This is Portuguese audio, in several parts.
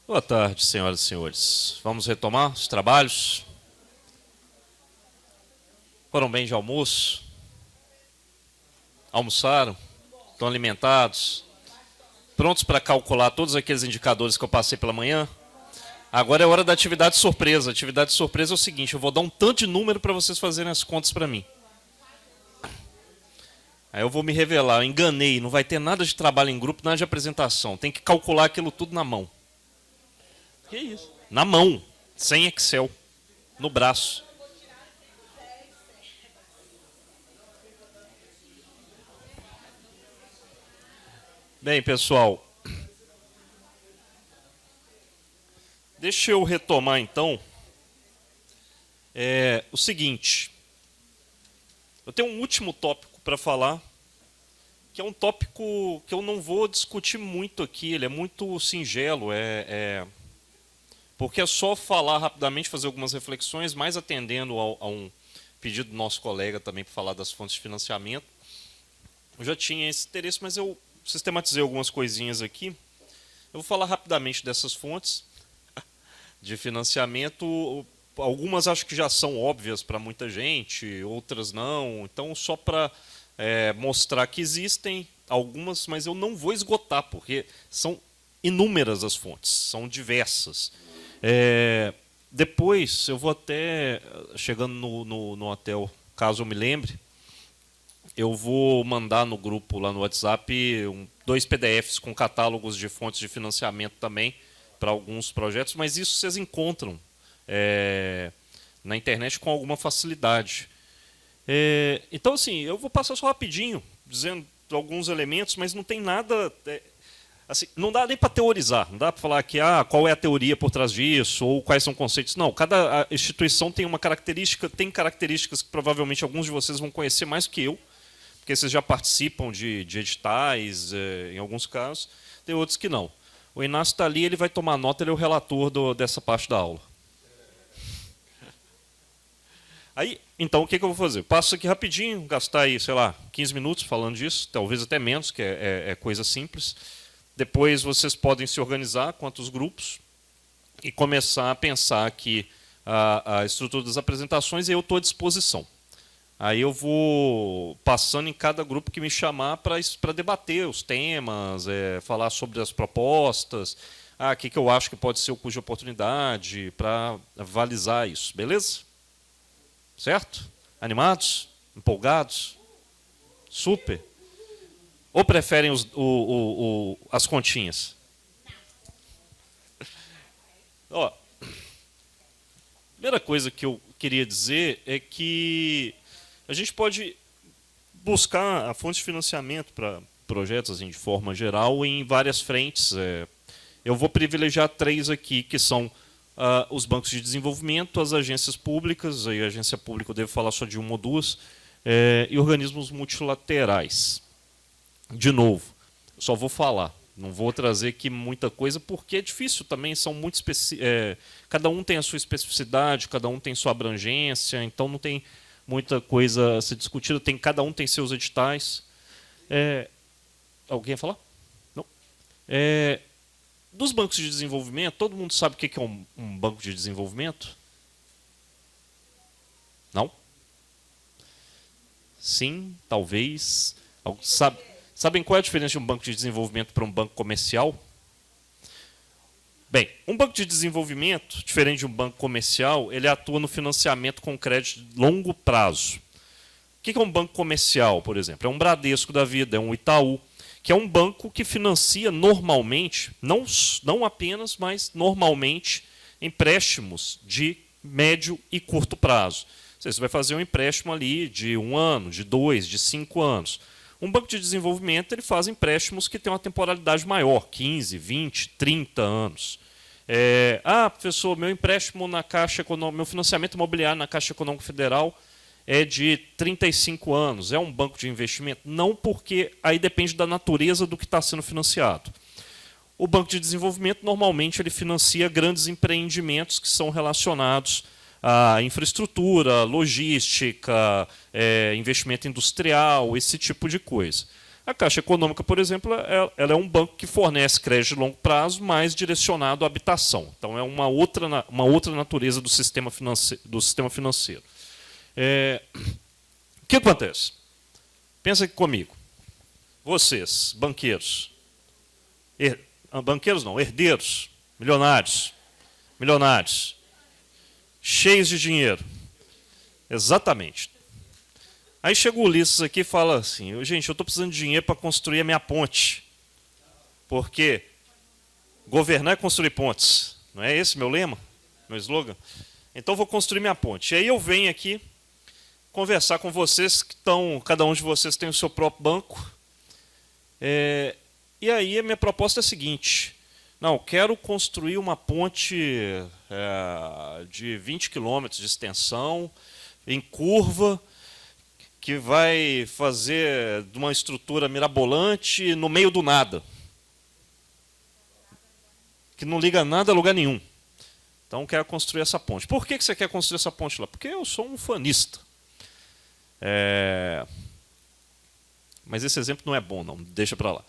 Boa tarde, senhoras e senhores. Vamos retomar os trabalhos? Foram bem de almoço? Almoçaram? Estão alimentados? Prontos para calcular todos aqueles indicadores que eu passei pela manhã? Agora é hora da atividade surpresa. A atividade surpresa é o seguinte: eu vou dar um tanto de número para vocês fazerem as contas para mim. Aí eu vou me revelar, eu enganei, não vai ter nada de trabalho em grupo, nada de apresentação. Tem que calcular aquilo tudo na mão. Que isso? Na mão, sem Excel, no braço. Bem, pessoal, deixa eu retomar então o seguinte. Eu tenho um último tópico para falar, que é um tópico que eu não vou discutir muito aqui, ele é muito singelo, porque é só falar rapidamente, fazer algumas reflexões, mais atendendo a um pedido do nosso colega também para falar das fontes de financiamento. Eu já tinha esse interesse, mas eu sistematizei algumas coisinhas aqui. Eu vou falar rapidamente dessas fontes de financiamento. Algumas acho que já são óbvias para muita gente, outras não. Então, só para mostrar que existem algumas, mas eu não vou esgotar, porque são inúmeras as fontes, são diversas. Depois, eu vou até, chegando no hotel, caso eu me lembre, eu vou mandar no grupo lá no WhatsApp 2 PDFs com catálogos de fontes de financiamento também para alguns projetos, mas isso vocês encontram na internet com alguma facilidade. Então, assim, eu vou passar só rapidinho, dizendo alguns elementos, mas não tem nada... assim, não dá nem para teorizar, não dá para falar que qual é a teoria por trás disso, ou quais são os conceitos. Não, cada instituição tem uma característica, tem características que provavelmente alguns de vocês vão conhecer mais que eu, porque vocês já participam de editais, em alguns casos, tem outros que não. O Inácio está ali, ele vai tomar nota, ele é o relator dessa parte da aula. Aí, então, o que eu vou fazer? Passo aqui rapidinho, gastar aí, sei lá, 15 minutos falando disso, talvez até menos, que é coisa simples. Depois vocês podem se organizar quantos grupos e começar a pensar aqui a estrutura das apresentações, e eu estou à disposição. Aí eu vou passando em cada grupo que me chamar para debater os temas, falar sobre as propostas, o que eu acho que pode ser o custo de oportunidade, para avalizar isso, beleza? Certo? Animados? Empolgados? Super? Ou preferem as continhas? Ó, primeira coisa que eu queria dizer é que a gente pode buscar a fonte de financiamento para projetos assim, de forma geral em várias frentes. Eu vou privilegiar 3 aqui, que são os bancos de desenvolvimento, as agências públicas, aí a agência pública eu devo falar só de 1 ou 2, e organismos multilaterais. De novo, só vou falar, não vou trazer aqui muita coisa, porque é difícil também, são muito cada um tem a sua especificidade, cada um tem sua abrangência, então não tem muita coisa a ser discutida, cada um tem seus editais. Alguém ia falar? Não. Dos bancos de desenvolvimento, todo mundo sabe o que é um banco de desenvolvimento? Não? Sim, talvez. Sabem qual é a diferença de um banco de desenvolvimento para um banco comercial? Bem, um banco de desenvolvimento, diferente de um banco comercial, ele atua no financiamento com crédito de longo prazo. O que é um banco comercial, por exemplo? É um Bradesco da vida, é um Itaú, que é um banco que financia normalmente, não apenas, mas normalmente, empréstimos de médio e curto prazo. Você vai fazer um empréstimo ali de 1 ano, de 2, de 5 anos. Um banco de desenvolvimento ele faz empréstimos que têm uma temporalidade maior, 15, 20, 30 anos. Professor, meu empréstimo na Caixa Econômica, meu financiamento imobiliário na Caixa Econômica Federal é de 35 anos. É um banco de investimento? Não, porque aí depende da natureza do que está sendo financiado. O banco de desenvolvimento, normalmente, ele financia grandes empreendimentos que são relacionados à infraestrutura, logística, investimento industrial, esse tipo de coisa. A Caixa Econômica, por exemplo, ela é um banco que fornece crédito de longo prazo, mais direcionado à habitação. Então, é uma outra natureza do sistema financeiro. O que acontece? Pensa aqui comigo. Vocês, banqueiros, banqueiros não, herdeiros, milionários, cheios de dinheiro. Exatamente. Aí chega o Ulisses aqui e fala assim, gente, eu estou precisando de dinheiro para construir a minha ponte. Porque governar é construir pontes. Não é esse meu lema? Meu slogan? Então eu vou construir minha ponte. E aí eu venho aqui conversar com vocês que estão, cada um de vocês tem o seu próprio banco. E aí a minha proposta é a seguinte, não, quero construir uma ponte de 20 quilômetros de extensão, em curva, que vai fazer de uma estrutura mirabolante no meio do nada. Que não liga nada a lugar nenhum. Então, quero construir essa ponte. Por que você quer construir essa ponte lá? Porque eu sou um fanista. Mas esse exemplo não é bom, não. Deixa para lá.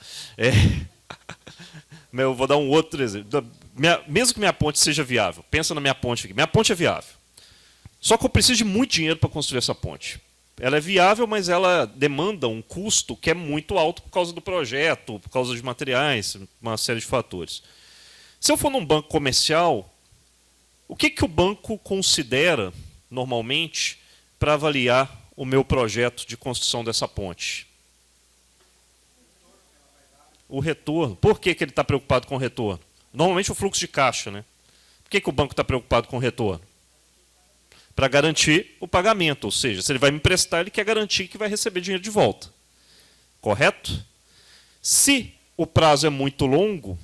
Eu vou dar um outro exemplo. Mesmo que minha ponte seja viável, pensa na minha ponte aqui. Minha ponte é viável. Só que eu preciso de muito dinheiro para construir essa ponte. Ela é viável, mas ela demanda um custo que é muito alto por causa do projeto, por causa de materiais, uma série de fatores. Se eu for num banco comercial, o que o banco considera, normalmente, para avaliar o meu projeto de construção dessa ponte? O retorno. Por que ele está preocupado com o retorno? Normalmente o fluxo de caixa, né? Por que o banco está preocupado com o retorno? Para garantir o pagamento, ou seja, se ele vai me emprestar, ele quer garantir que vai receber dinheiro de volta. Correto? Se o prazo é muito longo,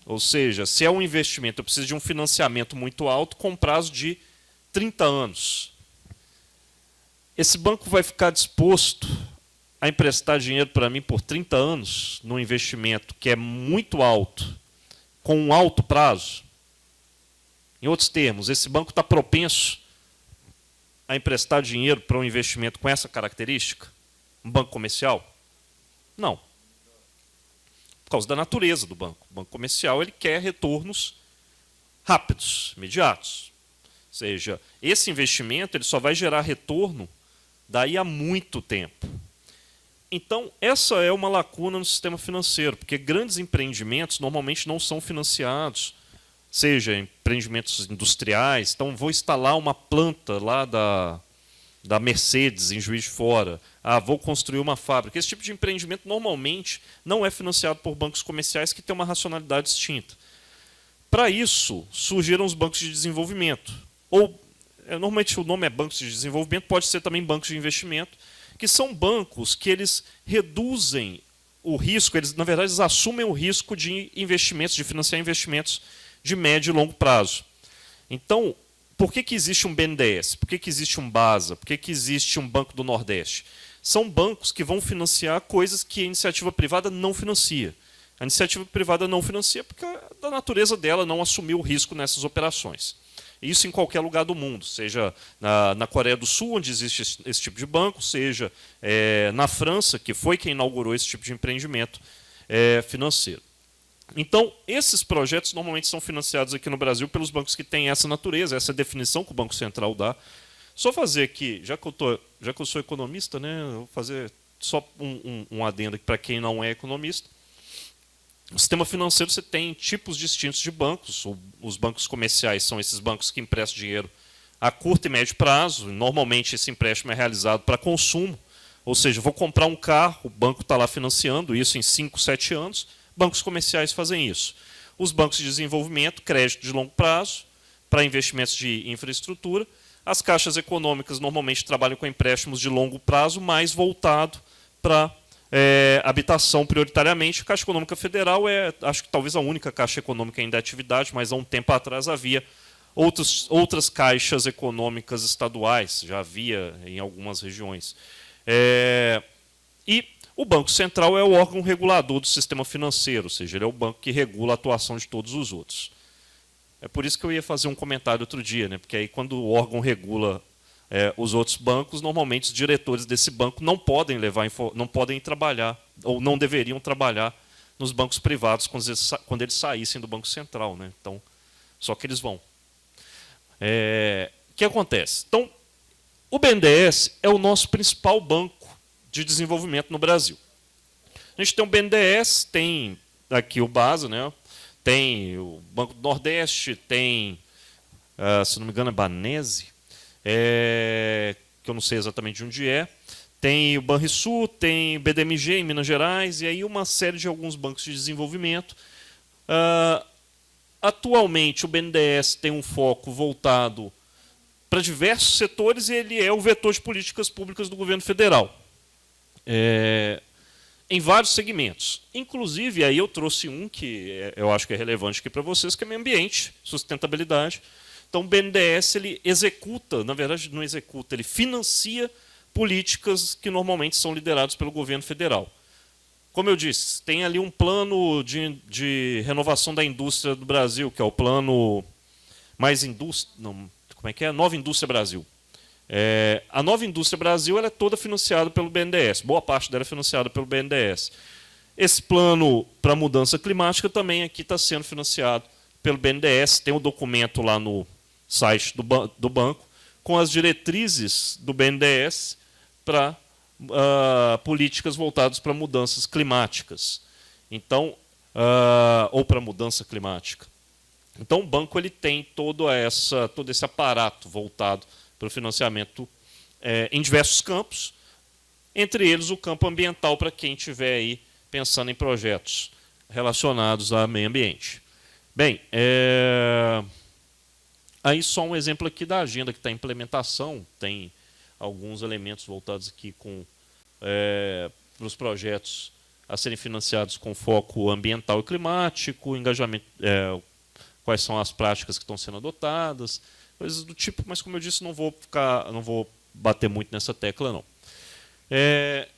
ou seja, se é um investimento, eu preciso de um financiamento muito alto com prazo de 30 anos. Esse banco vai ficar disposto a emprestar dinheiro para mim por 30 anos, num investimento que é muito alto, com um alto prazo? Em outros termos, esse banco está propenso a emprestar dinheiro para um investimento com essa característica? Um banco comercial? Não. Por causa da natureza do banco. O banco comercial ele quer retornos rápidos, imediatos. Ou seja, esse investimento ele só vai gerar retorno daí a muito tempo. Então, essa é uma lacuna no sistema financeiro, porque grandes empreendimentos normalmente não são financiados, seja empreendimentos industriais. Então, vou instalar uma planta lá da Mercedes, em Juiz de Fora. Vou construir uma fábrica. Esse tipo de empreendimento, normalmente, não é financiado por bancos comerciais que têm uma racionalidade distinta. Para isso, surgiram os bancos de desenvolvimento. Ou, normalmente, o nome é bancos de desenvolvimento, pode ser também bancos de investimento, que são bancos que eles reduzem o risco, na verdade, eles assumem o risco de investimentos, de financiar investimentos de médio e longo prazo. Então, por que existe um BNDES? Por que existe um BASA? Por que existe um Banco do Nordeste? São bancos que vão financiar coisas que a iniciativa privada não financia. A iniciativa privada não financia porque da natureza dela não assumiu o risco nessas operações. Isso em qualquer lugar do mundo, seja na Coreia do Sul, onde existe esse tipo de banco, seja na França, que foi quem inaugurou esse tipo de empreendimento financeiro. Então, esses projetos normalmente são financiados aqui no Brasil pelos bancos que têm essa natureza, essa definição que o Banco Central dá. Só fazer aqui, já que eu sou economista, né, eu vou fazer só um adendo aqui para quem não é economista. No sistema financeiro você tem tipos distintos de bancos. Os bancos comerciais são esses bancos que emprestam dinheiro a curto e médio prazo. Normalmente esse empréstimo é realizado para consumo. Ou seja, vou comprar um carro, o banco está lá financiando isso em 5, 7 anos. Bancos comerciais fazem isso. Os bancos de desenvolvimento, crédito de longo prazo, para investimentos de infraestrutura. As caixas econômicas normalmente trabalham com empréstimos de longo prazo, mais voltado para habitação prioritariamente. A Caixa Econômica Federal acho que talvez a única caixa econômica ainda em atividade, mas há um tempo atrás havia outras caixas econômicas estaduais, já havia em algumas regiões. E o Banco Central é o órgão regulador do sistema financeiro, ou seja, ele é o banco que regula a atuação de todos os outros. É por isso que eu ia fazer um comentário outro dia, né? Porque aí quando o órgão regula os outros bancos, normalmente os diretores desse banco não podem não podem trabalhar, ou não deveriam trabalhar nos bancos privados quando eles saíssem do Banco Central, né? Então, só que eles vão. O que acontece? Então, o BNDES é o nosso principal banco de desenvolvimento no Brasil. A gente tem o BNDES, tem aqui o BASA, né? Tem o Banco do Nordeste, tem, se não me engano, a Banese, que eu não sei exatamente de onde é. Tem o Banrisul, tem o BDMG em Minas Gerais, e aí uma série de alguns bancos de desenvolvimento. Atualmente, o BNDES tem um foco voltado para diversos setores e ele é o vetor de políticas públicas do governo federal. Em vários segmentos. Inclusive, aí eu trouxe um que eu acho que é relevante aqui para vocês, que é meio ambiente, sustentabilidade. Então, o BNDES ele executa, na verdade não executa, ele financia políticas que normalmente são lideradas pelo governo federal. Como eu disse, tem ali um plano de renovação da indústria do Brasil, que é o plano Mais Indústria, não, como é que é? Nova Indústria Brasil. A Nova Indústria Brasil ela é toda financiada pelo BNDES, boa parte dela é financiada pelo BNDES. Esse plano para mudança climática também aqui está sendo financiado pelo BNDES, tem um documento lá no site do banco com as diretrizes do BNDES para políticas voltadas para mudanças climáticas. Então, ou para mudança climática. Então, o banco ele tem todo esse aparato voltado para o financiamento em diversos campos, entre eles o campo ambiental, para quem estiver aí pensando em projetos relacionados ao meio ambiente. Bem, aí só um exemplo aqui da agenda que está em implementação, tem alguns elementos voltados aqui para os projetos a serem financiados com foco ambiental e climático, engajamento, quais são as práticas que estão sendo adotadas, coisas do tipo, mas como eu disse, não vou bater muito nessa tecla, não.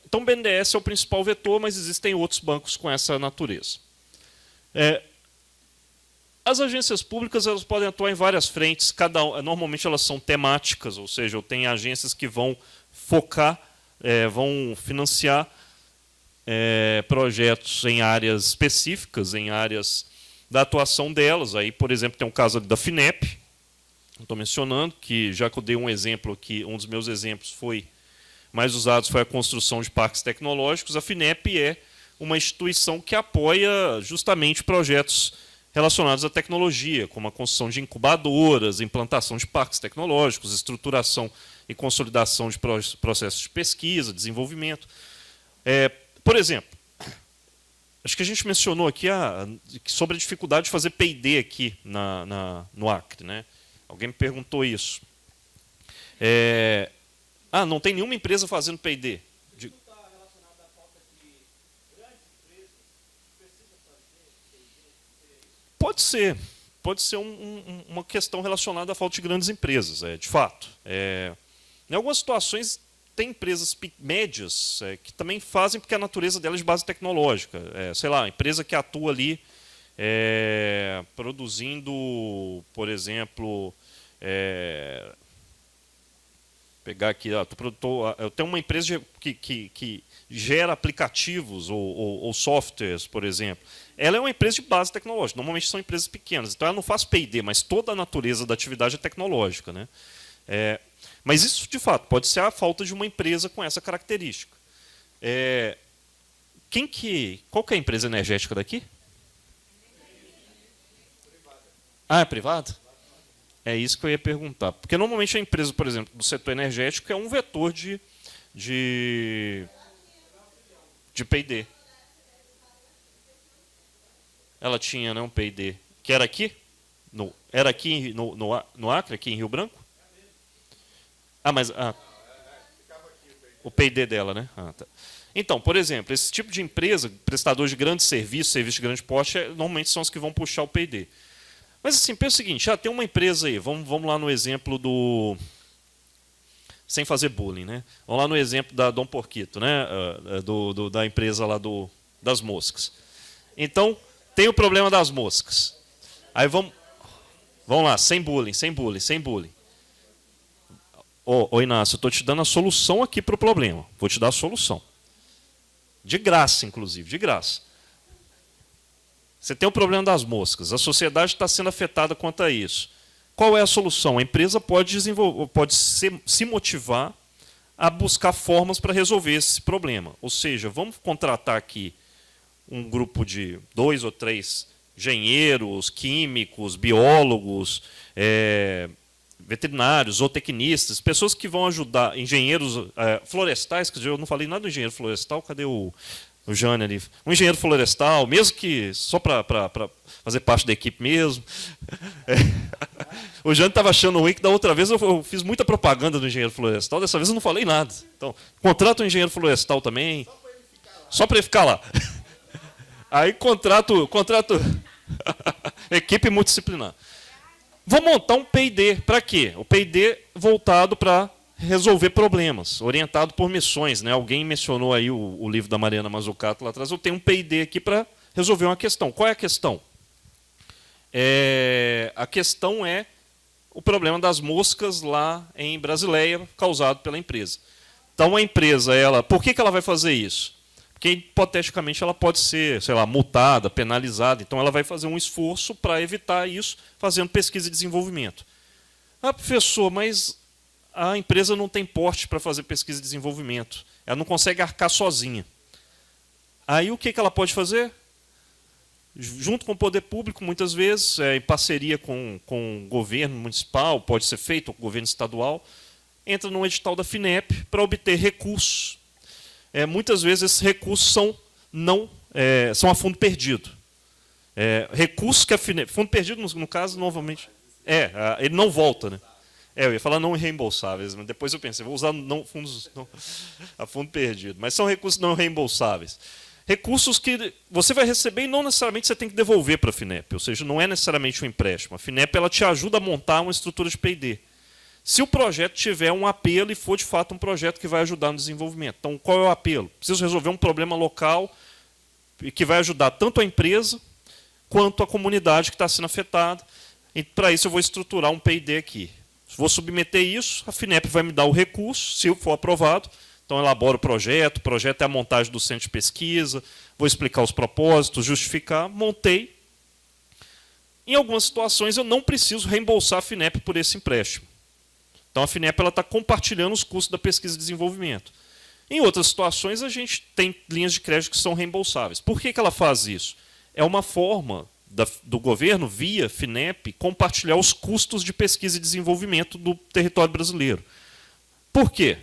Então, o BNDES é o principal vetor, mas existem outros bancos com essa natureza. As agências públicas elas podem atuar em várias frentes, normalmente elas são temáticas, ou seja, eu tenho agências que vão focar, vão financiar projetos em áreas específicas, em áreas da atuação delas. Aí, por exemplo, tem o caso da FINEP, estou mencionando, que já que eu dei um exemplo aqui, um dos meus exemplos mais usados foi a construção de parques tecnológicos. A FINEP é uma instituição que apoia justamente projetos relacionados à tecnologia, como a construção de incubadoras, implantação de parques tecnológicos, estruturação e consolidação de processos de pesquisa, desenvolvimento. Por exemplo, acho que a gente mencionou aqui sobre a dificuldade de fazer P&D aqui no Acre, né? Alguém me perguntou isso. Não tem nenhuma empresa fazendo P&D. Pode ser uma questão relacionada à falta de grandes empresas, de fato. Em algumas situações, tem empresas médias que também fazem porque a natureza delas é de base tecnológica. Sei lá, empresa que atua ali produzindo, por exemplo, pegar aqui, eu tenho uma empresa que gera aplicativos ou softwares, por exemplo. Ela é uma empresa de base tecnológica. Normalmente são empresas pequenas. Então, ela não faz P&D, mas toda a natureza da atividade é tecnológica, né? Mas isso, de fato, pode ser a falta de uma empresa com essa característica. Qual que é a empresa energética daqui? É privada? É isso que eu ia perguntar. Porque, normalmente, a empresa, por exemplo, do setor energético é um vetor de P&D. Ela tinha, né, um P&D que era aqui? Era aqui no Acre, aqui em Rio Branco? O P&D dela, né? Tá. Então, por exemplo, esse tipo de empresa, prestador de grandes serviços de grande porte, normalmente são os que vão puxar o P&D. Mas assim, pensa o seguinte, tem uma empresa aí, vamos lá no exemplo do... Sem fazer bullying, né? Vamos lá no exemplo da Dom Porquito, né? Da empresa lá das moscas. Então, tem o problema das moscas. Aí vamos lá, sem bullying. Ô, Inácio, eu estou te dando a solução aqui para o problema. Vou te dar a solução. De graça, inclusive, de graça. Você tem o problema das moscas. A sociedade está sendo afetada quanto a isso. Qual é a solução? A empresa pode se motivar a buscar formas para resolver esse problema. Ou seja, vamos contratar aqui um grupo de 2 ou 3 engenheiros, químicos, biólogos, veterinários, zootecnistas, pessoas que vão ajudar, engenheiros florestais, que eu não falei nada do engenheiro florestal, cadê o Jânio ali? Um engenheiro florestal, mesmo que só para fazer parte da equipe mesmo. O Jânio estava achando ruim que da outra vez eu fiz muita propaganda do engenheiro florestal, dessa vez eu não falei nada. Então, contrata um engenheiro florestal também, só para ele ficar lá. Aí contrato equipe multidisciplinar. Vou montar um P&D. Para quê? O P&D voltado para resolver problemas, orientado por missões. Né? Alguém mencionou aí o livro da Mariana Mazzucato lá atrás. Eu tenho um P&D aqui para resolver uma questão. Qual é a questão? A questão é o problema das moscas lá em Brasileia, causado pela empresa. Então, a empresa, por que ela vai fazer isso? Porque, hipoteticamente, ela pode ser, sei lá, multada, penalizada. Então, ela vai fazer um esforço para evitar isso, fazendo pesquisa e desenvolvimento. Ah, professor, mas a empresa não tem porte para fazer pesquisa e desenvolvimento. Ela não consegue arcar sozinha. Aí, o que ela pode fazer? Junto com o poder público, muitas vezes, em parceria com o governo municipal, pode ser feito com o governo estadual, entra no edital da FINEP para obter recursos. Muitas vezes esses recursos são a fundo perdido. Recursos que a FINEP... Fundo perdido, no caso, novamente... ele não volta. Né? Eu ia falar não reembolsáveis, mas depois eu pensei, vou usar a fundo perdido. Mas são recursos não reembolsáveis. Recursos que você vai receber e não necessariamente você tem que devolver para a FINEP. Ou seja, não é necessariamente um empréstimo. A FINEP ela te ajuda a montar uma estrutura de P&D. Se o projeto tiver um apelo e for de fato um projeto que vai ajudar no desenvolvimento. Então, qual é o apelo? Preciso resolver um problema local que vai ajudar tanto a empresa quanto a comunidade que está sendo afetada. E para isso eu vou estruturar um P&D aqui. Vou submeter isso, a FINEP vai me dar o recurso, se for aprovado. Então, elaboro o projeto é a montagem do centro de pesquisa, vou explicar os propósitos, justificar, montei. Em algumas situações eu não preciso reembolsar a FINEP por esse empréstimo. Então, a FINEP está compartilhando os custos da pesquisa e desenvolvimento. Em outras situações, a gente tem linhas de crédito que são reembolsáveis. Por que ela faz isso? É uma forma do governo, via FINEP, compartilhar os custos de pesquisa e desenvolvimento do território brasileiro. Por quê?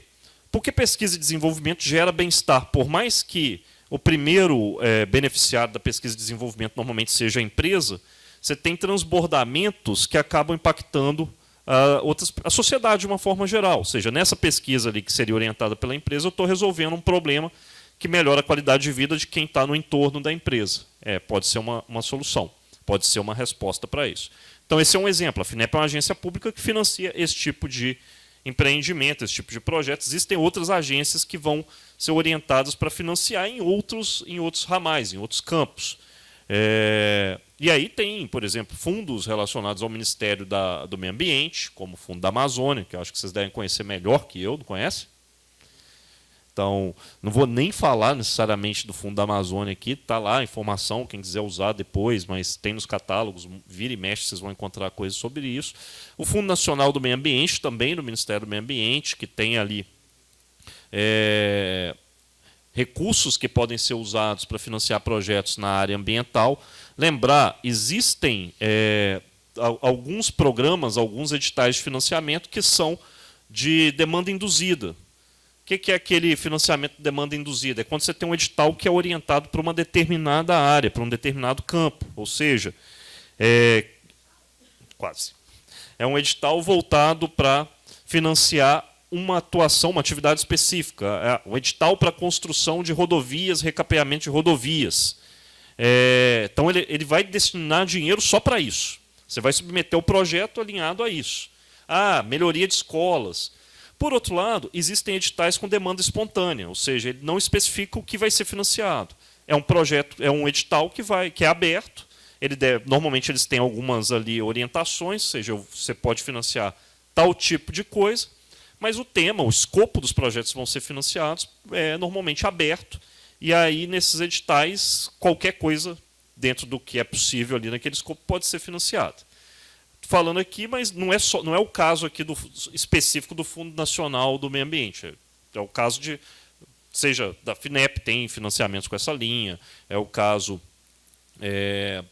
Porque pesquisa e desenvolvimento gera bem-estar. Por mais que o primeiro beneficiário da pesquisa e desenvolvimento normalmente seja a empresa, você tem transbordamentos que acabam impactando a sociedade de uma forma geral. Ou seja, nessa pesquisa ali que seria orientada pela empresa, eu estou resolvendo um problema que melhora a qualidade de vida de quem está no entorno da empresa. Pode ser uma solução, pode ser uma resposta para isso. Então, esse é um exemplo. A FINEP é uma agência pública que financia esse tipo de empreendimento, esse tipo de projeto. Existem outras agências que vão ser orientadas para financiar em outros ramais, em outros campos. E aí tem, por exemplo, fundos relacionados ao Ministério do Meio Ambiente, como o Fundo da Amazônia, que eu acho que vocês devem conhecer melhor que eu, não conhecem? Então, não vou nem falar necessariamente do Fundo da Amazônia aqui, está lá a informação, quem quiser usar depois, mas tem nos catálogos, vira e mexe, vocês vão encontrar coisas sobre isso. O Fundo Nacional do Meio Ambiente, também do Ministério do Meio Ambiente, que tem ali recursos que podem ser usados para financiar projetos na área ambiental. Lembrar, existem alguns programas, alguns editais de financiamento que são de demanda induzida. O que é aquele financiamento de demanda induzida? É quando você tem um edital que é orientado para uma determinada área, para um determinado campo. Ou seja, é um edital voltado para financiar uma atuação, uma atividade específica. Um edital para construção de rodovias, recapeamento de rodovias. Então, ele vai destinar dinheiro só para isso. Você vai submeter o projeto alinhado a isso. Melhoria de escolas. Por outro lado, existem editais com demanda espontânea, ou seja, ele não especifica o que vai ser financiado. É um projeto, é um edital que é aberto. Normalmente eles têm algumas ali orientações, ou seja, você pode financiar tal tipo de coisa, mas o tema, o escopo dos projetos que vão ser financiados é normalmente aberto, e aí nesses editais qualquer coisa dentro do que é possível ali naquele escopo pode ser financiada. Falando aqui, mas não é o caso aqui específico do Fundo Nacional do Meio Ambiente. É o caso de, seja da FINEP, tem financiamentos com essa linha, é o caso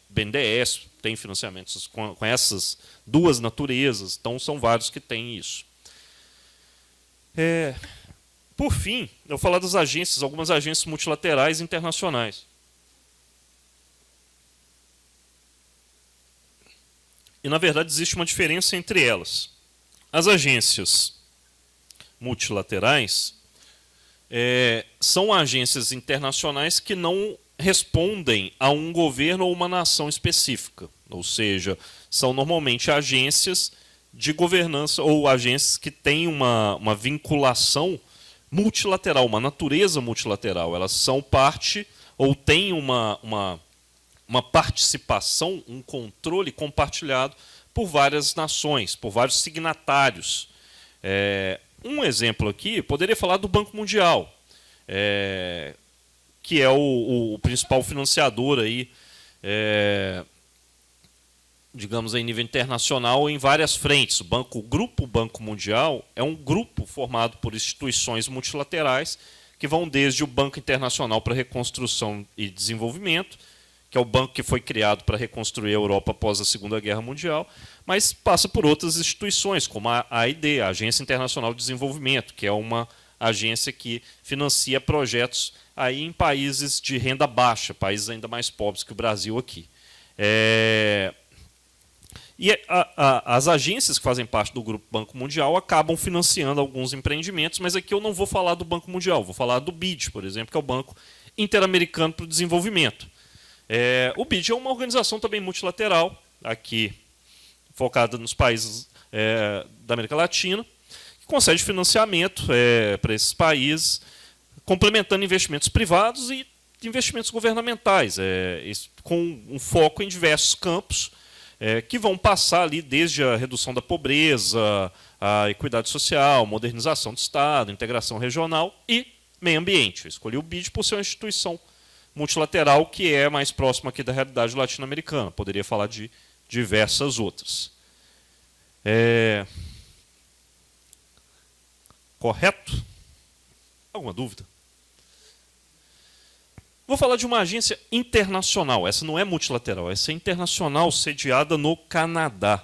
BNDES, tem financiamentos com essas duas naturezas, então são vários que têm isso. Por fim, eu vou falar das agências, algumas agências multilaterais internacionais. E, na verdade, existe uma diferença entre elas. As agências multilaterais são agências internacionais que não respondem a um governo ou uma nação específica. Ou seja, são normalmente agências de governança ou agências que têm uma vinculação multilateral, uma natureza multilateral. Elas são parte ou têm uma participação, um controle compartilhado por várias nações, por vários signatários. Um exemplo aqui, poderia falar do Banco Mundial, que é o principal financiador aí, digamos, em nível internacional em várias frentes. O Grupo Banco Mundial é um grupo formado por instituições multilaterais que vão desde o Banco Internacional para Reconstrução e Desenvolvimento, que é o banco que foi criado para reconstruir a Europa após a Segunda Guerra Mundial, mas passa por outras instituições, como a AID, a Agência Internacional de Desenvolvimento, que é uma agência que financia projetos aí em países de renda baixa, países ainda mais pobres que o Brasil aqui. E as agências que fazem parte do Grupo Banco Mundial acabam financiando alguns empreendimentos, mas aqui eu não vou falar do Banco Mundial, vou falar do BID, por exemplo, que é o Banco Interamericano para o Desenvolvimento. O BID é uma organização também multilateral, aqui focada nos países da América Latina, que concede financiamento para esses países, complementando investimentos privados e investimentos governamentais, com um foco em diversos campos, que vão passar ali desde a redução da pobreza, a equidade social, modernização do Estado, integração regional e meio ambiente. Eu escolhi o BID por ser uma instituição multilateral que é mais próxima aqui da realidade latino-americana. Poderia falar de diversas outras. Correto? Alguma dúvida? Vou falar de uma agência internacional. Essa não é multilateral, essa é internacional, sediada no Canadá,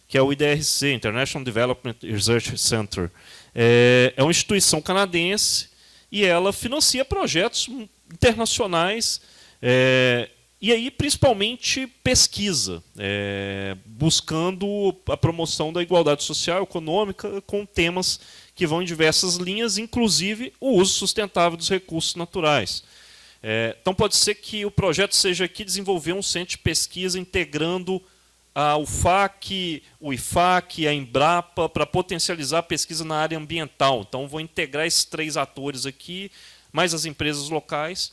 que é o IDRC, International Development Research Center. É uma instituição canadense e ela financia projetos internacionais e aí principalmente pesquisa, buscando a promoção da igualdade social e econômica com temas que vão em diversas linhas, inclusive o uso sustentável dos recursos naturais. Então pode ser que o projeto seja aqui desenvolver um centro de pesquisa integrando a UFAC, o IFAC, a Embrapa, para potencializar a pesquisa na área ambiental. Então vou integrar esses três atores aqui, mais as empresas locais,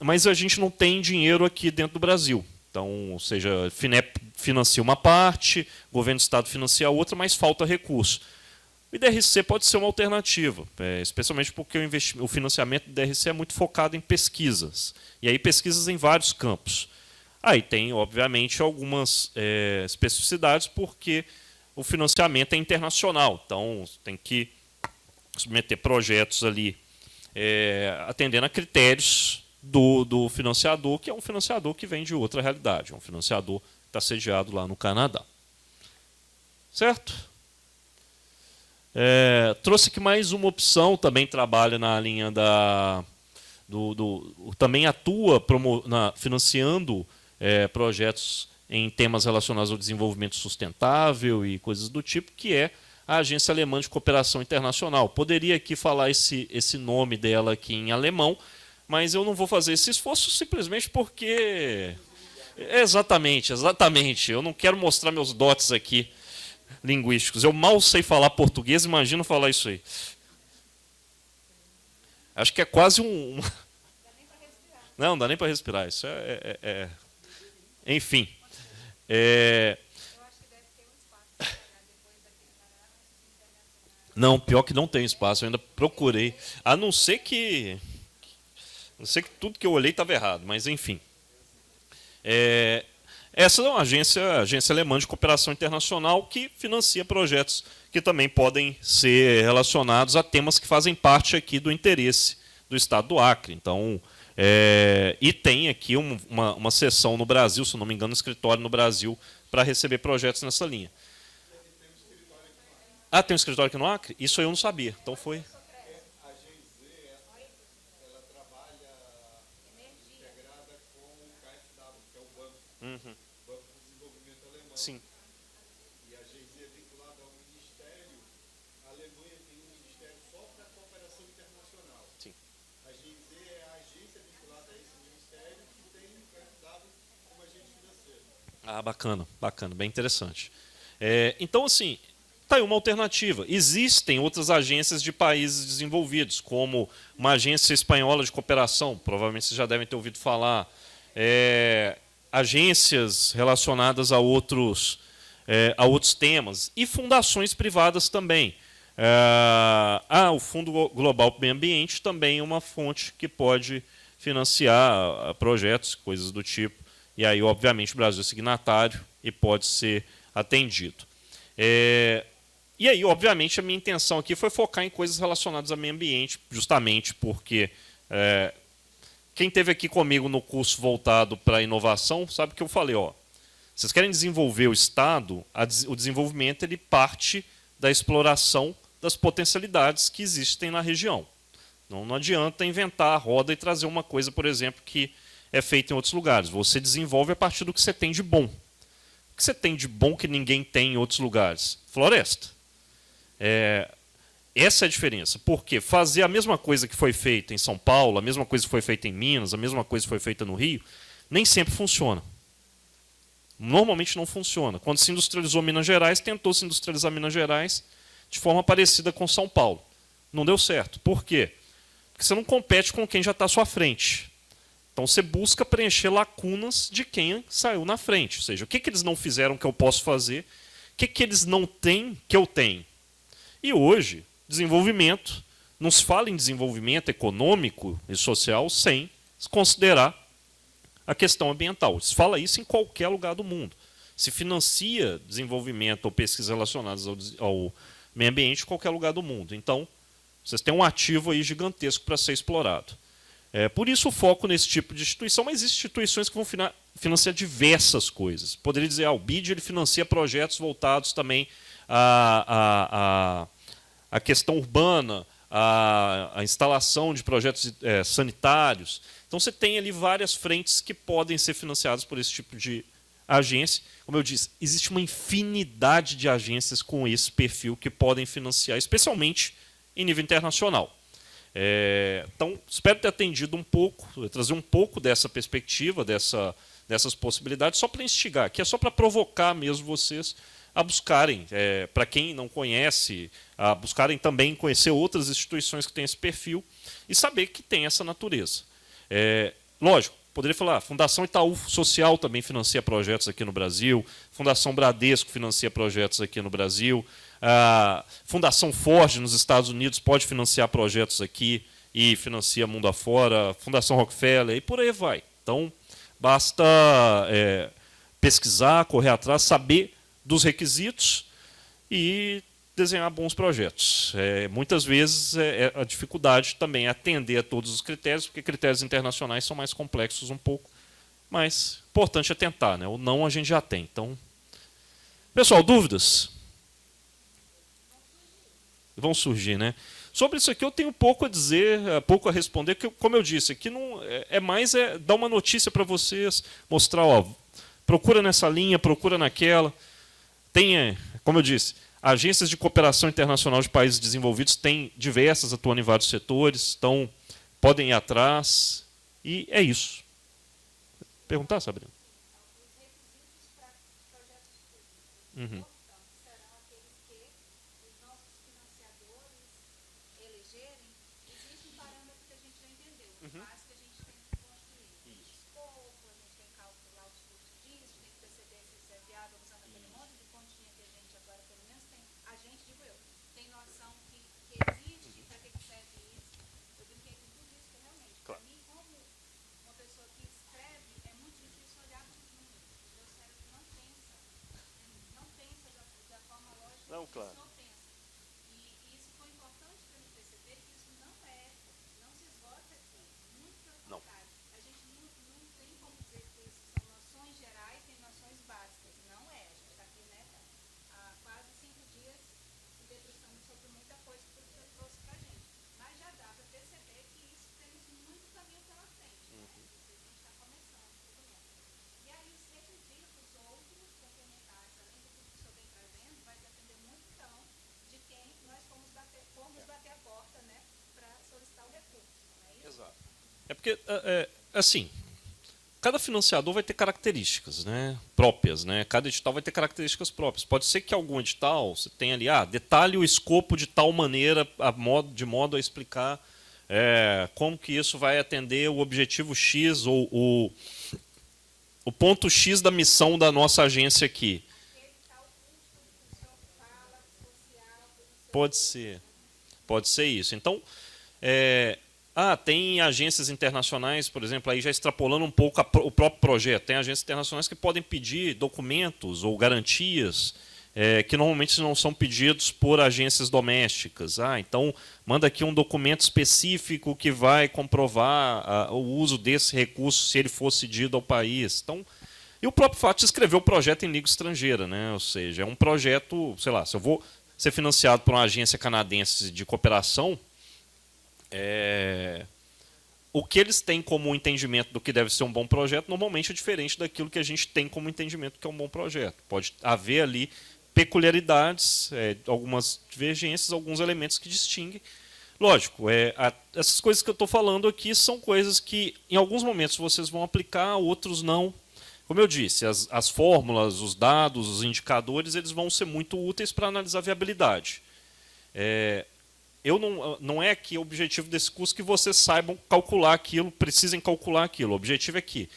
mas a gente não tem dinheiro aqui dentro do Brasil. Então, ou seja, a FINEP financia uma parte, o governo do Estado financia a outra, mas falta recurso. O IDRC pode ser uma alternativa, especialmente porque o financiamento do IDRC é muito focado em pesquisas, e aí pesquisas em vários campos. Aí tem, obviamente, algumas especificidades, porque o financiamento é internacional, então tem que submeter projetos ali atendendo a critérios do financiador, que é um financiador que vem de outra realidade, é um financiador que está sediado lá no Canadá. Certo? Trouxe aqui mais uma opção, também trabalha na linha também atua financiando projetos em temas relacionados ao desenvolvimento sustentável e coisas do tipo, que é a Agência Alemã de Cooperação Internacional. Poderia aqui falar esse nome dela aqui em alemão, mas eu não vou fazer esse esforço simplesmente porque... Exatamente. Eu não quero mostrar meus dotes aqui linguísticos. Eu mal sei falar português, imagino falar isso aí. Acho que é quase um... Não, não dá nem para respirar. Isso Enfim. Não, pior que não tem espaço, eu ainda procurei. A não ser que. Não sei que tudo que eu olhei estava errado, mas enfim. É, essa é uma agência alemã de cooperação internacional que financia projetos que também podem ser relacionados a temas que fazem parte aqui do interesse do Estado do Acre. Então, e tem aqui uma seção no Brasil, se não me engano, um escritório no Brasil para receber projetos nessa linha. Ah, tem um escritório aqui no Acre? Isso eu não sabia. Então foi. Uhum. Sim. Sim. Ah, bacana, bacana, bem interessante. Então, assim, tá aí uma alternativa. Existem outras agências de países desenvolvidos, como uma agência espanhola de cooperação, provavelmente vocês já devem ter ouvido falar, agências relacionadas a outros temas, e fundações privadas também. O Fundo Global para o Meio Ambiente também é uma fonte que pode financiar projetos, coisas do tipo. E aí, obviamente, o Brasil é signatário e pode ser atendido. E aí, obviamente, a minha intenção aqui foi focar em coisas relacionadas ao meio ambiente, justamente porque quem esteve aqui comigo no curso voltado para a inovação sabe que eu falei, vocês querem desenvolver o Estado, o desenvolvimento ele parte da exploração das potencialidades que existem na região. Não adianta inventar a roda e trazer uma coisa, por exemplo, que é feita em outros lugares. Você desenvolve a partir do que você tem de bom. O que você tem de bom que ninguém tem em outros lugares? Floresta. Essa é a diferença. Porque fazer a mesma coisa que foi feita em São Paulo, a mesma coisa que foi feita em Minas, a mesma coisa que foi feita no Rio, nem sempre funciona. Normalmente não funciona. Quando se industrializou Minas Gerais, tentou se industrializar Minas Gerais de forma parecida com São Paulo. Não deu certo. Por quê? Porque você não compete com quem já está à sua frente. Então você busca preencher lacunas de quem saiu na frente. Ou seja, o que eles não fizeram que eu posso fazer, o que eles não têm que eu tenho. E hoje, desenvolvimento, não se fala em desenvolvimento econômico e social sem considerar a questão ambiental. Se fala isso em qualquer lugar do mundo. Se financia desenvolvimento ou pesquisas relacionadas ao meio ambiente em qualquer lugar do mundo. Então, vocês têm um ativo aí gigantesco para ser explorado. Por isso o foco nesse tipo de instituição, mas existem instituições que vão financiar diversas coisas. Poderia dizer, o BID ele financia projetos voltados também à questão urbana, à instalação de projetos sanitários. Então você tem ali várias frentes que podem ser financiadas por esse tipo de agência. Como eu disse, existe uma infinidade de agências com esse perfil que podem financiar, especialmente em nível internacional. Então, espero ter atendido um pouco, trazer um pouco dessa perspectiva, dessas possibilidades, só para instigar, que é só para provocar mesmo vocês a buscarem, para quem não conhece, a buscarem também conhecer outras instituições que têm esse perfil e saber que tem essa natureza. Lógico, poderia falar, Fundação Itaú Social também financia projetos aqui no Brasil, Fundação Bradesco financia projetos aqui no Brasil, a Fundação Ford nos Estados Unidos pode financiar projetos aqui e financia mundo afora, Fundação Rockefeller e por aí vai. Então, basta pesquisar, correr atrás, saber dos requisitos e desenhar bons projetos. Muitas vezes a dificuldade também é atender a todos os critérios, porque critérios internacionais são mais complexos um pouco, mas o importante é tentar, né? O não a gente já tem. Então, pessoal, dúvidas? Vão surgir, né? Sobre isso aqui eu tenho pouco a dizer, pouco a responder, porque, como eu disse, aqui não mais dar uma notícia para vocês, mostrar, procura nessa linha, procura naquela. Tem, como eu disse, agências de cooperação internacional de países desenvolvidos têm diversas, atuando em vários setores, então podem ir atrás, e é isso. Perguntar, Sabrina? Uhum. É porque, assim, cada financiador vai ter características, né, próprias, né? Cada edital vai ter características próprias. Pode ser que algum edital você tenha ali, detalhe o escopo de tal maneira, de modo a explicar como que isso vai atender o objetivo X ou o ponto X da missão da nossa agência aqui. Pode ser isso. Então, tem agências internacionais, por exemplo, aí já extrapolando um pouco o próprio projeto. Tem agências internacionais que podem pedir documentos ou garantias que normalmente não são pedidos por agências domésticas. Então, manda aqui um documento específico que vai comprovar o uso desse recurso se ele for cedido ao país. Então, e o próprio fato de escrever o projeto em língua estrangeira, né? Ou seja, é um projeto, sei lá, se eu vou ser financiado por uma agência canadense de cooperação, o que eles têm como entendimento do que deve ser um bom projeto normalmente é diferente daquilo que a gente tem como entendimento que é um bom projeto. Pode haver ali peculiaridades, algumas divergências, alguns elementos que distinguem. Lógico, essas coisas que eu estou falando aqui são coisas que em alguns momentos vocês vão aplicar, outros não. Como eu disse, as fórmulas, os dados, os indicadores, eles vão ser muito úteis para analisar a viabilidade. Não é que o objetivo desse curso que vocês saibam calcular aquilo, precisem calcular aquilo. O objetivo é que,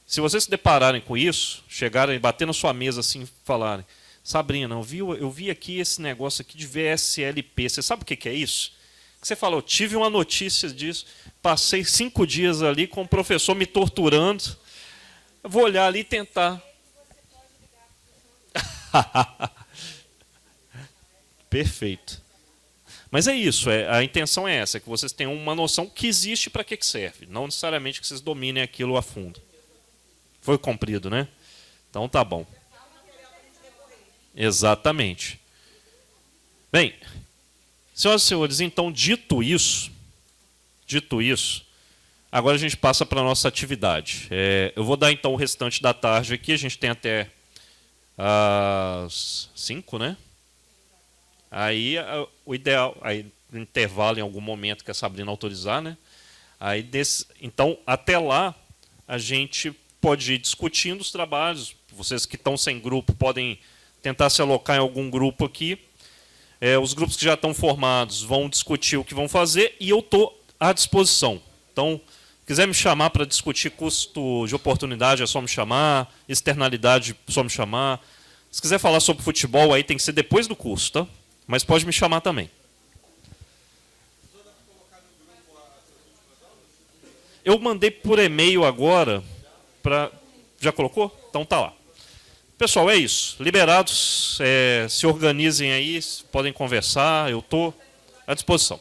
se vocês se depararem com isso, chegarem e bater na sua mesa assim e falarem: Sabrina, eu vi aqui esse negócio aqui de VSLP, você sabe o que é isso? Você fala: eu tive uma notícia disso, passei 5 dias ali com o professor me torturando, eu vou olhar ali e tentar. Perfeito. Mas é isso, a intenção é essa, que vocês tenham uma noção que existe para que serve, não necessariamente que vocês dominem aquilo a fundo. Foi comprido, né? Então tá bom. Exatamente. Bem, senhoras e senhores, então dito isso, agora a gente passa para a nossa atividade. Eu vou dar então o restante da tarde aqui, a gente tem até às 5, né? Aí o ideal, aí no intervalo em algum momento que a Sabrina autorizar, né? Então até lá a gente pode ir discutindo os trabalhos. Vocês que estão sem grupo podem tentar se alocar em algum grupo aqui. Os grupos que já estão formados vão discutir o que vão fazer e eu estou à disposição. Então, se quiser me chamar para discutir custo de oportunidade, é só me chamar. Externalidade, é só me chamar. Se quiser falar sobre futebol, aí tem que ser depois do curso, tá? Mas pode me chamar também. Eu mandei por e-mail agora. Já colocou? Então tá lá. Pessoal, é isso. Liberados, se organizem aí, podem conversar, eu estou à disposição.